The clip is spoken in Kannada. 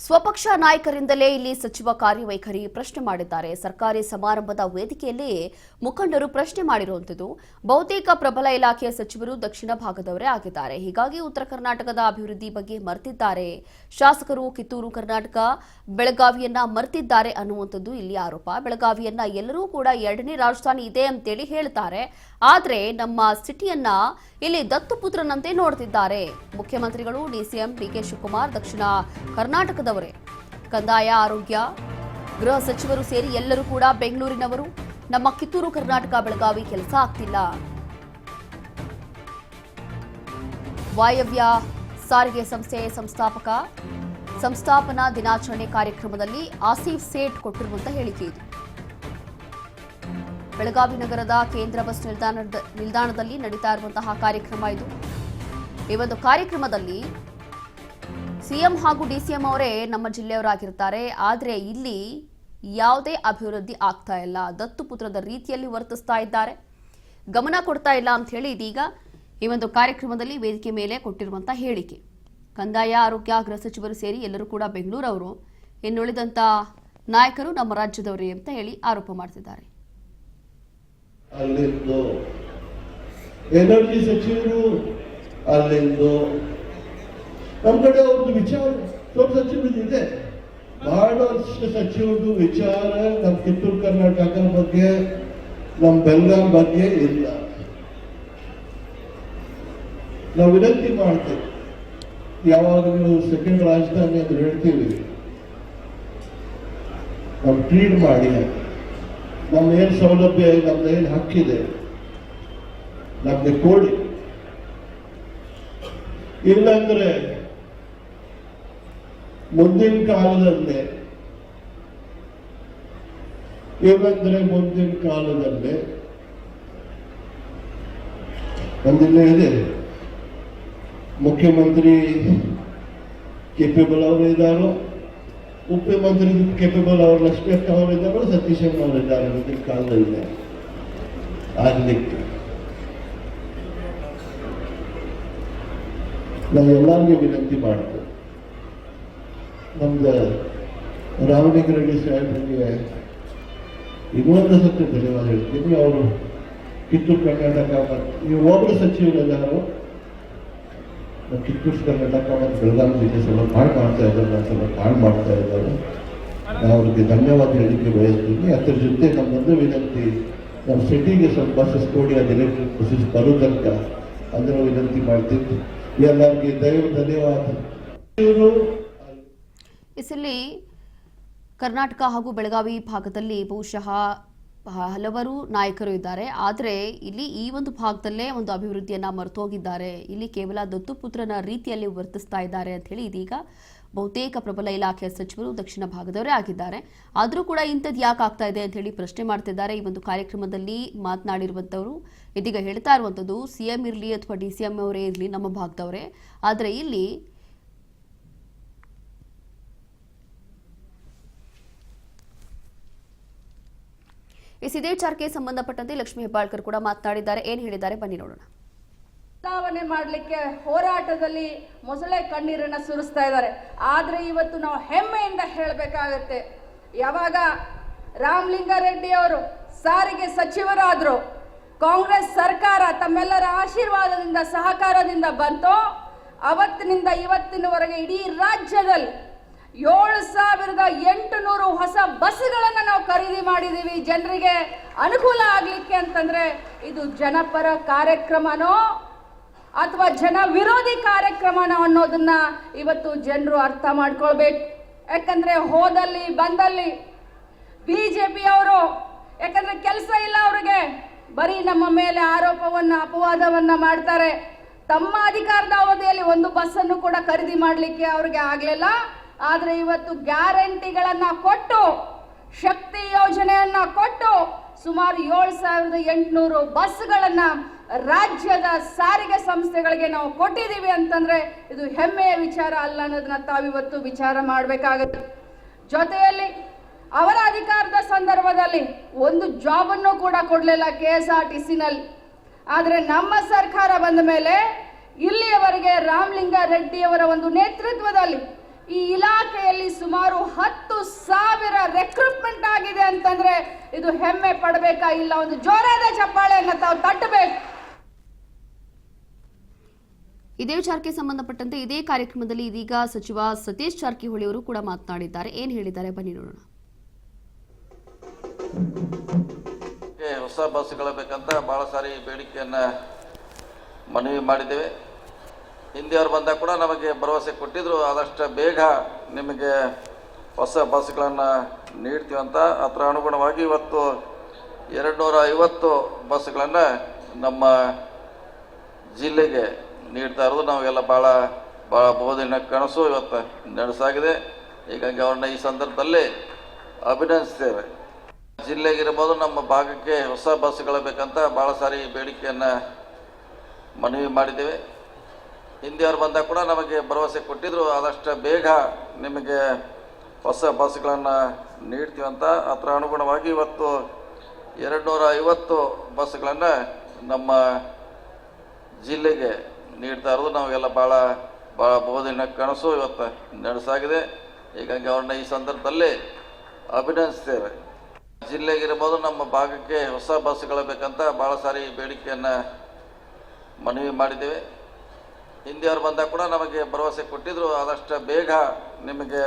ಸ್ವಪಕ್ಷ ನಾಯಕರಿಂದಲೇ ಇಲ್ಲಿ ಸಚಿವ ಕಾರ್ಯವೈಖರಿ ಪ್ರಶ್ನೆ ಮಾಡಿದ್ದಾರೆ. ಸರ್ಕಾರಿ ಸಮಾರಂಭದ ವೇದಿಕೆಯಲ್ಲಿ ಮುಖಂಡರು ಪ್ರಶ್ನೆ ಮಾಡಿರುವಂತದ್ದು. ಬಹುತೇಕ ಪ್ರಬಲ ಇಲಾಖೆಯ ಸಚಿವರು ದಕ್ಷಿಣ ಭಾಗದವರೇ ಆಗಿದ್ದಾರೆ. ಹೀಗಾಗಿ ಉತ್ತರ ಕರ್ನಾಟಕದ ಅಭಿವೃದ್ಧಿ ಬಗ್ಗೆ ಮರೆತಿದ್ದಾರೆ. ಶಾಸಕರು ಕಿತ್ತೂರು ಕರ್ನಾಟಕ ಬೆಳಗಾವಿಯನ್ನ ಮರೆತಿದ್ದಾರೆ ಅನ್ನುವಂಥದ್ದು ಇಲ್ಲಿ ಆರೋಪ. ಬೆಳಗಾವಿಯನ್ನ ಎಲ್ಲರೂ ಕೂಡ ಎರಡನೇ ರಾಜಧಾನಿ ಇದೆ ಅಂತೇಳಿ ಹೇಳ್ತಾರೆ. ಆದ್ರೆ ನಮ್ಮ ಸಿಟಿಯನ್ನ ಇಲ್ಲಿ ದತ್ತುಪುತ್ರನಂತೆ ನೋಡ್ತಿದ್ದಾರೆ. ಮುಖ್ಯಮಂತ್ರಿಗಳು ಡಿಸಿಎಂ ಡಿಕೆ ಶಿವಕುಮಾರ್ ದಕ್ಷಿಣ ಕರ್ನಾಟಕದವರೇ. ಕಂದಾಯ, ಆರೋಗ್ಯ, ಗೃಹ ಸಚಿವರು ಸೇರಿ ಎಲ್ಲರೂ ಕೂಡ ಬೆಂಗಳೂರಿನವರು. ನಮ್ಮ ಕಿತ್ತೂರು ಕರ್ನಾಟಕ ಬೆಳಗಾವಿ ಕೆಲಸ ಆಗ್ತಿಲ್ಲ. ವಾಯವ್ಯ ಸಾರಿಗೆ ಸಂಸ್ಥೆ ಸಂಸ್ಥಾಪನಾ ದಿನಾಚರಣೆ ಕಾರ್ಯಕ್ರಮದಲ್ಲಿ ಆಸಿಫ್ ಸೇಠ್ ಕೊಟ್ಟಿರುವಂತಹ ಹೇಳಿಕೆ ಇದು. ಬೆಳಗಾವಿ ನಗರದ ಕೇಂದ್ರ ಬಸ್ ನಿಲ್ದಾಣದಲ್ಲಿ ನಡೀತಾ ಇರುವಂತಹ ಕಾರ್ಯಕ್ರಮ ಇದು. ಈ ಒಂದು ಕಾರ್ಯಕ್ರಮದಲ್ಲಿ ಸಿಎಂ ಹಾಗೂ ಡಿಸಿಎಂ ಅವರೇ ನಮ್ಮ ಜಿಲ್ಲೆಯವರಾಗಿರ್ತಾರೆ. ಆದರೆ ಇಲ್ಲಿ ಯಾವುದೇ ಅಭಿವೃದ್ಧಿ ಆಗ್ತಾ ಇಲ್ಲ. ದತ್ತುಪುತ್ರದ ರೀತಿಯಲ್ಲಿ ವರ್ತಿಸ್ತಾ ಇದ್ದಾರೆ, ಗಮನ ಕೊಡ್ತಾ ಇಲ್ಲ ಅಂತ ಹೇಳಿ ಇದೀಗ ಈ ಒಂದು ಕಾರ್ಯಕ್ರಮದಲ್ಲಿ ವೇದಿಕೆ ಮೇಲೆ ಕೊಟ್ಟಿರುವಂತಹ ಹೇಳಿಕೆ. ಕಂದಾಯ, ಆರೋಗ್ಯ, ಗೃಹ ಸಚಿವರು ಸೇರಿ ಎಲ್ಲರೂ ಕೂಡ ಬೆಂಗಳೂರವರು, ಇನ್ನುಳಿದಂತ ನಾಯಕರು ನಮ್ಮ ರಾಜ್ಯದವರೇ ಅಂತ ಹೇಳಿ ಆರೋಪ ಮಾಡ್ತಿದ್ದಾರೆ. ಅಲ್ಲಿಂದು ಎನರ್ಜಿ ಸಚಿವರು, ಅಲ್ಲಿಂದು ನಮ್ಮ ಕಡೆ ಅವ್ರದ್ದು ವಿಚಾರ ಸ್ವಲ್ಪ ಸಚಿವರು ಇದೆ. ಬಹಳಷ್ಟು ಸಚಿವರದು ವಿಚಾರ ನಮ್ಮ ಕಿತ್ತೂರು ಕರ್ನಾಟಕ ಬಗ್ಗೆ, ನಮ್ಮ ಬೆಳಗಾಂ ಬಗ್ಗೆ ಇಲ್ಲ. ನಾವು ವಿನಂತಿ ಮಾಡ್ತೇವೆ, ಯಾವಾಗ ನೀವು ಸೆಕೆಂಡ್ ರಾಜಧಾನಿ ಅಂತ ಹೇಳ್ತೀವಿ, ನಾವು ಟ್ರೀಟ್ ಮಾಡಿ, ನಮ್ದೇನು ಸೌಲಭ್ಯ, ನಮ್ದೇನು ಹಕ್ಕಿದೆ ನಮ್ಗೆ ಕೊಡಿ. ಇಲ್ಲಂದ್ರೆ ಮುಂದಿನ ಕಾಲದಲ್ಲೇ ಒಂದಿಲ್ಲೇ ಇದೆ, ಮುಖ್ಯಮಂತ್ರಿ ಕೇಪೇಬಲ್ ಅವರು ಇದ್ದಾರೋ, ಉಪಮಂತ್ರಿ ಕೇಪೇಬಲ್ ಅವರು ಲಕ್ಷ್ಮೀ ಅವರು ಇದ್ದಾರೋ, ಸತೀಶ್ ಅವರು ಇದ್ದಾರೆ. ಮುಂದಿನ ಕಾಲದಲ್ಲಿ ಆಗ್ಲಿಕ್ಕೆ ನಾವು ಎಲ್ಲರಿಗೂ ವಿನಂತಿ ಮಾಡ್ತೇವೆ. ನಮ್ದು ರಾಮಲಿಂಗಾರೆಡ್ಡಿ ಸಾಹೇಬರಿಗೆ ಇನ್ನೊಂದು ಸತ್ಯ ಧನ್ಯವಾದ ಹೇಳ್ತೀನಿ. ಅವರು ಕಿತ್ತೂರು ಕರ್ನಾಟಕ ಈ ಒಬ್ಬರು ಸಚಿವರೆಲ್ಲರೂ ಕಿತ್ತೂರು ಕರ್ನಾಟಕ ಮತ್ತು ಬೆಳಗಾವಿ ಜಿಲ್ಲೆ ಸ್ವಲ್ಪ ಹಾಳು ಮಾಡ್ತಾ ಇದ್ದಾರೆ, ಸ್ವಲ್ಪ ಹಾಳು ಮಾಡ್ತಾ ಇದ್ದಾರೆ. ನಾವು ಅವ್ರಿಗೆ ಧನ್ಯವಾದ ಹೇಳಲಿಕ್ಕೆ ಬಯಸ್ತೀನಿ. ಅದ್ರ ಜೊತೆ ನಮ್ಮೊಂದು ವಿನಂತಿ, ನಮ್ಮ ಸಿಟಿಗೆ ಸ್ವಲ್ಪ ಬಸ್ಸಸ್ ಕೊಡಿ, ಅದು ಎಲೆಕ್ಟ್ರಿಕ್ ಬಸ್ಸಸ್ ಬರೋ ತನಕ ಅದರ ವಿನಂತಿ ಮಾಡ್ತೀನಿ. ಎಲ್ಲರಿಗೆ ಧನ್ಯವಾದ. ಇಲ್ಲಿ ಕರ್ನಾಟಕ ಹಾಗೂ ಬೆಳಗಾವಿ ಭಾಗದಲ್ಲಿ ಬಹುಶಃ ಹಲವರು ನಾಯಕರು ಇದ್ದಾರೆ. ಆದರೆ ಇಲ್ಲಿ ಈ ಒಂದು ಭಾಗದಲ್ಲೇ ಒಂದು ಅಭಿವೃದ್ಧಿಯನ್ನ ಮರೆತೋಗಿದ್ದಾರೆ. ಇಲ್ಲಿ ಕೇವಲ ದತ್ತುಪುತ್ರನ ರೀತಿಯಲ್ಲಿ ವರ್ತಿಸ್ತಾ ಇದ್ದಾರೆ ಅಂತ ಹೇಳಿ ಇದೀಗ ಬಹುತೇಕ ಪ್ರಬಲ ಇಲಾಖೆಯ ಸಚಿವರು ದಕ್ಷಿಣ ಭಾಗದವರೇ ಆಗಿದ್ದಾರೆ. ಆದರೂ ಕೂಡ ಇಂಥದ್ದು ಯಾಕೆ ಆಗ್ತಾ ಇದೆ ಅಂತ ಹೇಳಿ ಪ್ರಶ್ನೆ ಮಾಡ್ತಿದ್ದಾರೆ. ಈ ಒಂದು ಕಾರ್ಯಕ್ರಮದಲ್ಲಿ ಮಾತನಾಡಿರುವಂತವರು ಇದೀಗ ಹೇಳ್ತಾ ಇರುವಂತದ್ದು, ಸಿಎಂ ಇರಲಿ ಅಥವಾ ಡಿಸಿಎಂ ಅವರೇ ಇರಲಿ ನಮ್ಮ ಭಾಗದವರೇ. ಆದರೆ ಇಲ್ಲಿ ಇದೇ ವಿಚಾರಕ್ಕೆ ಸಂಬಂಧಪಟ್ಟಂತೆ ಲಕ್ಷ್ಮೀ ಹೆಬ್ಬಾಳ್ಕರ್ ಕೂಡ ಮಾತನಾಡಿದ್ದಾರೆ. ಏನ್ ಹೇಳಿದ್ದಾರೆ ಬನ್ನಿ ನೋಡೋಣ. ಬದಲಾವಣೆ ಮಾಡಲಿಕ್ಕೆ ಹೋರಾಟದಲ್ಲಿ ಮೊಸಳೆ ಕಣ್ಣೀರನ್ನ ಸುರಿಸ್ತಾ ಇದ್ದಾರೆ. ಆದ್ರೆ ಇವತ್ತು ನಾವು ಹೆಮ್ಮೆಯಿಂದ ಹೇಳಬೇಕಾಗತ್ತೆ, ಯಾವಾಗ ರಾಮಲಿಂಗಾರೆಡ್ಡಿ ಅವರು ಸಾರಿಗೆ ಸಚಿವರಾದ್ರು, ಕಾಂಗ್ರೆಸ್ ಸರ್ಕಾರ ತಮ್ಮೆಲ್ಲರ ಆಶೀರ್ವಾದದಿಂದ ಸಹಕಾರದಿಂದ ಬಂತು, ಅವತ್ತಿನಿಂದ ಇವತ್ತಿನವರೆಗೆ ಇಡೀ ರಾಜ್ಯದಲ್ಲಿ 7,800 ಹೊಸ ಬಸ್ಗಳನ್ನು ನಾವು ಖರೀದಿ ಮಾಡಿದ್ದೀವಿ. ಜನರಿಗೆ ಅನುಕೂಲ ಆಗ್ಲಿಕ್ಕೆ ಅಂತಂದ್ರೆ ಇದು ಜನಪರ ಕಾರ್ಯಕ್ರಮನೋ ಅಥವಾ ಜನ ವಿರೋಧಿ ಕಾರ್ಯಕ್ರಮನೋ ಅನ್ನೋದನ್ನ ಇವತ್ತು ಜನರು ಅರ್ಥ ಮಾಡ್ಕೊಳ್ಬೇಕು. ಯಾಕಂದ್ರೆ ಹೋದಲ್ಲಿ ಬಂದಲ್ಲಿ ಬಿಜೆಪಿ ಅವರು, ಯಾಕಂದ್ರೆ ಕೆಲಸ ಇಲ್ಲ ಅವರಿಗೆ, ಬರೀ ನಮ್ಮ ಮೇಲೆ ಆರೋಪವನ್ನ ಅಪವಾದವನ್ನ ಮಾಡ್ತಾರೆ. ತಮ್ಮ ಅಧಿಕಾರದ ಅವಧಿಯಲ್ಲಿ ಒಂದು ಬಸ್ಸನ್ನು ಕೂಡ ಖರೀದಿ ಮಾಡಲಿಕ್ಕೆ ಅವ್ರಿಗೆ ಆಗ್ಲಿಲ್ಲ. ಆದ್ರೆ ಇವತ್ತು ಗ್ಯಾರಂಟಿಗಳನ್ನ ಕೊಟ್ಟು, ಶಕ್ತಿ ಯೋಜನೆಯನ್ನ ಕೊಟ್ಟು ಸುಮಾರು 7,800 ಬಸ್ಗಳನ್ನ ರಾಜ್ಯದ ಸಾರಿಗೆ ಸಂಸ್ಥೆಗಳಿಗೆ ನಾವು ಕೊಟ್ಟಿದ್ದೀವಿ ಅಂತಂದ್ರೆ ಇದು ಹೆಮ್ಮೆಯ ವಿಚಾರ ಅಲ್ಲ ಅನ್ನೋದನ್ನ ತಾವಿವತ್ತು ವಿಚಾರ ಮಾಡಬೇಕಾಗುತ್ತೆ. ಜೊತೆಯಲ್ಲಿ ಅವರ ಅಧಿಕಾರದ ಸಂದರ್ಭದಲ್ಲಿ ಒಂದು ಜಾಬ್ ಅನ್ನು ಕೂಡ ಕೊಡಲಿಲ್ಲ KSRTCನಲ್ಲಿ. ಆದ್ರೆ ನಮ್ಮ ಸರ್ಕಾರ ಬಂದ ಮೇಲೆ ಇಲ್ಲಿಯವರೆಗೆ ರಾಮಲಿಂಗಾರೆಡ್ಡಿ ಅವರ ಒಂದು ನೇತೃತ್ವದಲ್ಲಿ ಈ ಇಲಾಖೆಯಲ್ಲಿ ಸುಮಾರು 10,000 ರೆಕ್ರೂಟ್ಮೆಂಟ್ ಆಗಿದೆ ಅಂತಂದ್ರೆ ಇದು ಹೆಮ್ಮೆ ಪಡಬೇಕಾ? ಇಲ್ಲ ಒಂದು ಜೋರಾದ ಚಪ್ಪಾಳೆಯನ್ನ ತಾವು ತಟ್ಟಬೇಕು. ಇದೇ ವಿಚಾರಕ್ಕೆ ಸಂಬಂಧಪಟ್ಟಂತೆ ಇದೇ ಕಾರ್ಯಕ್ರಮದಲ್ಲಿ ಇದೀಗ ಸಚಿವ ಸತೀಶ್ ಜಾರಕಿಹೊಳಿ ಅವರು ಕೂಡ ಮಾತನಾಡಿದ್ದಾರೆ. ಏನ್ ಹೇಳಿದ್ದಾರೆ ಬನ್ನಿ ನೋಡೋಣ. ಹೊಸ ಬಸ್ಗಳು ಬೇಕಂತ ಬಹಳ ಸಾರಿ ಬೇಡಿಕೆಯನ್ನ ಮನವಿ ಮಾಡಿದ್ದೇವೆ. ಹಿಂದಿಯವರು ಬಂದಾಗ ಕೂಡ ನಮಗೆ ಭರವಸೆ ಕೊಟ್ಟಿದ್ರು, ಆದಷ್ಟು ಬೇಗ ನಿಮಗೆ ಹೊಸ ಬಸ್ಗಳನ್ನು ನೀಡ್ತೀವಿ ಅಂತ. ಅದರ ಅನುಗುಣವಾಗಿ ಇವತ್ತು 250 ಬಸ್ಗಳನ್ನು ನಮ್ಮ ಜಿಲ್ಲೆಗೆ ನೀಡ್ತಾ ಇರೋದು ನಾವೆಲ್ಲ ಭಾಳ ಬಹುದಿನ ಕನಸು ಇವತ್ತು ನಡೆಸಾಗಿದೆ. ಹೀಗಾಗಿ ಅವ್ರನ್ನ ಈ ಸಂದರ್ಭದಲ್ಲಿ ಅಭಿನಂದಿಸ್ತೇವೆ. ಜಿಲ್ಲೆಗಿರ್ಬೋದು ನಮ್ಮ ಭಾಗಕ್ಕೆ ಹೊಸ ಬಸ್ಗಳು ಬೇಕಂತ ಭಾಳ ಸಾರಿ ಬೇಡಿಕೆಯನ್ನು ಮನವಿ ಮಾಡಿದ್ದೇವೆ. ಹಿಂದಿಯವರು ಬಂದಾಗ ಕೂಡ ನಮಗೆ ಭರವಸೆ ಕೊಟ್ಟಿದ್ರು, ಆದಷ್ಟು ಬೇಗ ನಿಮಗೆ ಹೊಸ ಬಸ್ಗಳನ್ನು ನೀಡ್ತೀವಿ ಅಂತ. ಅದರ ಅನುಗುಣವಾಗಿ ಇವತ್ತು 250 ಬಸ್ಗಳನ್ನು ನಮ್ಮ ಜಿಲ್ಲೆಗೆ ನೀಡ್ತಾ ಇರೋದು ನಾವೆಲ್ಲ ಭಾಳ ಬಹುದಿನ ಕನಸು ಇವತ್ತು ನಡೆಸಾಗಿದೆ. ಹೀಗಾಗಿ ಅವ್ರನ್ನ ಈ ಸಂದರ್ಭದಲ್ಲಿ ಅಭಿನಂದಿಸ್ತೇವೆ. ಜಿಲ್ಲೆಗಿರ್ಬೋದು ನಮ್ಮ ಭಾಗಕ್ಕೆ ಹೊಸ ಬಸ್ಗಳು ಬೇಕಂತ ಭಾಳ ಸಾರಿ ಬೇಡಿಕೆಯನ್ನು ಮನವಿ ಮಾಡಿದ್ದೇವೆ. ಹಿಂದಿಯವರು ಬಂದಾಗ ಕೂಡ ನಮಗೆ ಭರವಸೆ ಕೊಟ್ಟಿದ್ರು, ಆದಷ್ಟು ಬೇಗ ನಿಮಗೆ